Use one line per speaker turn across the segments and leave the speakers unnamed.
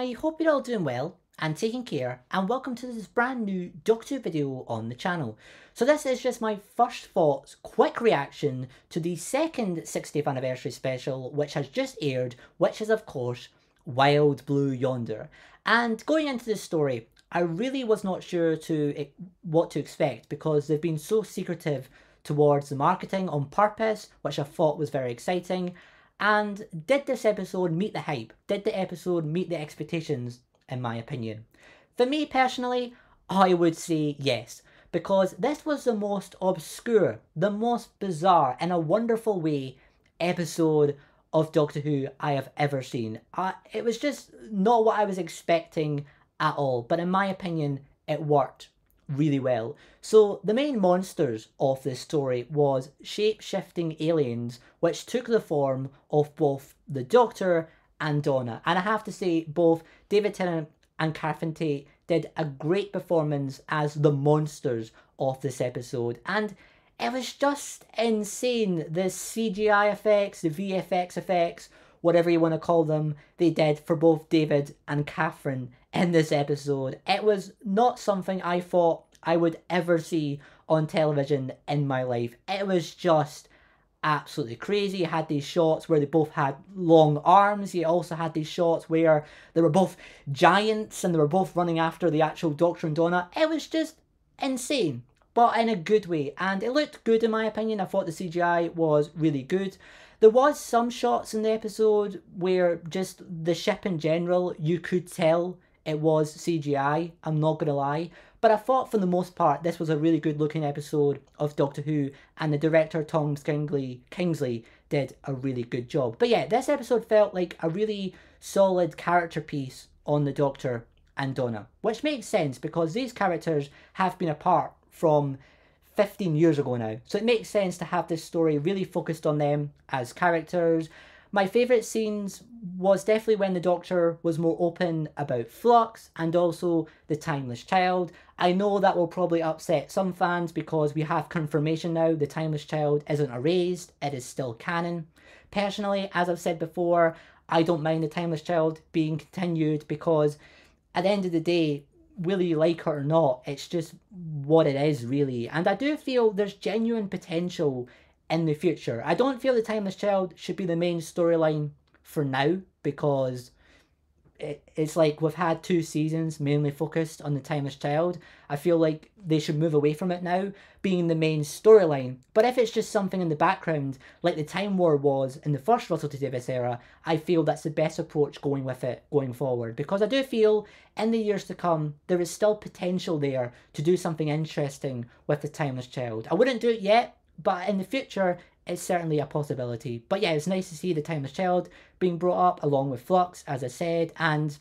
I hope you're all doing well and taking care, and welcome to this brand new Doctor Who video on the channel. So this is just my first thoughts, quick reaction to the second 60th anniversary special which has just aired, which is of course Wild Blue Yonder. And going into this story, I really was not sure what to expect because they've been so secretive towards the marketing on purpose, which I thought was very exciting. And did this episode meet the hype? Did the episode meet the expectations, in my opinion? For me personally, I would say yes, because this was the most obscure, the most bizarre, in a wonderful way, episode of Doctor Who I have ever seen. It was just not what I was expecting at all, but in my opinion, it worked really well. So the main monsters of this story was shape-shifting aliens which took the form of both the Doctor and Donna. And I have to say, both David Tennant and Catherine Tate did a great performance as the monsters of this episode. And it was just insane. The CGI effects, the VFX effects, whatever you want to call them, they did for both David and Catherine in this episode. It was not something I thought I would ever see on television in my life. It was just absolutely crazy. You had these shots where they both had long arms. You also had these shots where they were both giants and they were both running after the actual Doctor and Donna. It was just insane, but in a good way. And it looked good in my opinion. I thought the CGI was really good. There was some shots in the episode where just the ship in general, you could tell it was CGI, I'm not going to lie. But I thought for the most part this was a really good looking episode of Doctor Who, and the director Tom Kingsley did a really good job. But yeah, this episode felt like a really solid character piece on the Doctor and Donna, which makes sense because these characters have been apart from 15 years ago now. So it makes sense to have this story really focused on them as characters. My favourite scenes was definitely when the Doctor was more open about Flux and also the Timeless Child. I know that will probably upset some fans because we have confirmation now the Timeless Child isn't erased, it is still canon. Personally, as I've said before, I don't mind the Timeless Child being continued because at the end of the day, whether you like it or not, it's just what it is really. And I do feel there's genuine potential in the future. I don't feel the Timeless Child should be the main storyline for now because it's like we've had 2 seasons mainly focused on the Timeless Child. I feel like they should move away from it now being the main storyline. But if it's just something in the background like the Time War was in the first Russell T Davies era, I feel that's the best approach going with it going forward, because I do feel in the years to come there is still potential there to do something interesting with the Timeless Child. I wouldn't do it yet, but in the future it's certainly a possibility. But yeah, it's nice to see the Timeless Child being brought up along with Flux, as I said. And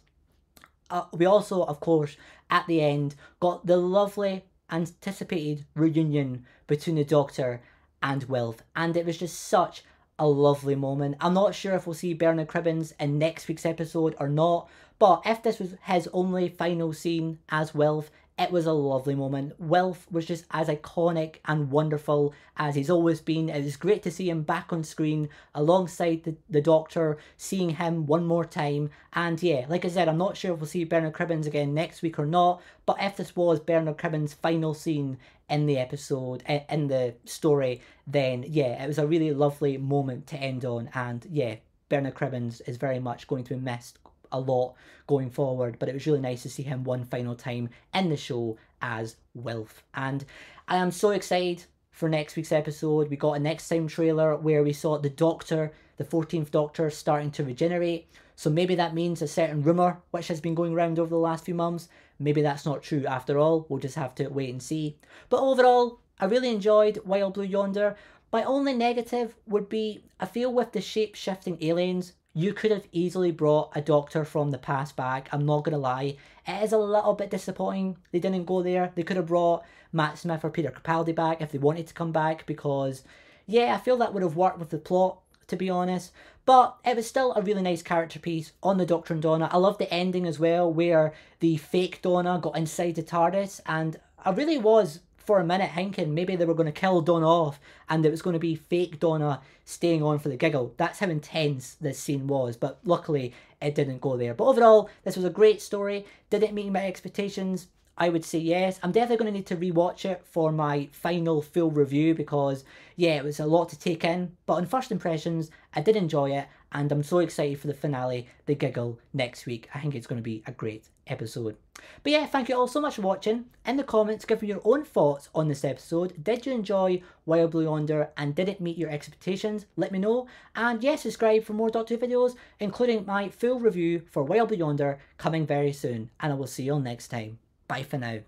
we also, of course, at the end got the lovely anticipated reunion between the Doctor and Wilf, and it was just such a lovely moment. I'm not sure if we'll see Bernard Cribbins in next week's episode or not, but if this was his only final scene as Wilf, it was a lovely moment. Wilf was just as iconic and wonderful as he's always been. It was great to see him back on screen alongside the Doctor, seeing him one more time. And yeah, like I said, I'm not sure if we'll see Bernard Cribbins again next week or not, but if this was Bernard Cribbins' final scene in the episode, in the story, then yeah, it was a really lovely moment to end on. And yeah, Bernard Cribbins is very much going to be missed a lot going forward, but it was really nice to see him one final time in the show as Wilf. And I am so excited for next week's episode. We got a next time trailer where we saw the Doctor, the 14th Doctor, starting to regenerate. So maybe that means a certain rumour which has been going around over the last few months, maybe that's not true after all. We'll just have to wait and see. But overall, I really enjoyed Wild Blue Yonder. My only negative would be, I feel with the shape-shifting aliens, you could have easily brought a Doctor from the past back. I'm not going to lie. It is a little bit disappointing they didn't go there. They could have brought Matt Smith or Peter Capaldi back if they wanted to come back, because, yeah, I feel that would have worked with the plot, to be honest. But it was still a really nice character piece on the Doctor and Donna. I love the ending as well, where the fake Donna got inside the TARDIS, and I really was for a minute thinking maybe they were going to kill Donna off and it was going to be fake Donna staying on for the giggle. That's how intense this scene was, but luckily it didn't go there. But overall, this was a great story. Did it meet my expectations? I would say yes. I'm definitely going to need to rewatch it for my final full review because, yeah, it was a lot to take in. But on first impressions, I did enjoy it, and I'm so excited for the finale, The Giggle, next week. I think it's going to be a great episode. But yeah, thank you all so much for watching. In the comments, give me your own thoughts on this episode. Did you enjoy Wild Blue Yonder, and did it meet your expectations? Let me know. And yeah, subscribe for more Doctor Who videos, including my full review for Wild Blue Yonder coming very soon. And I will see you all next time. Bye for now.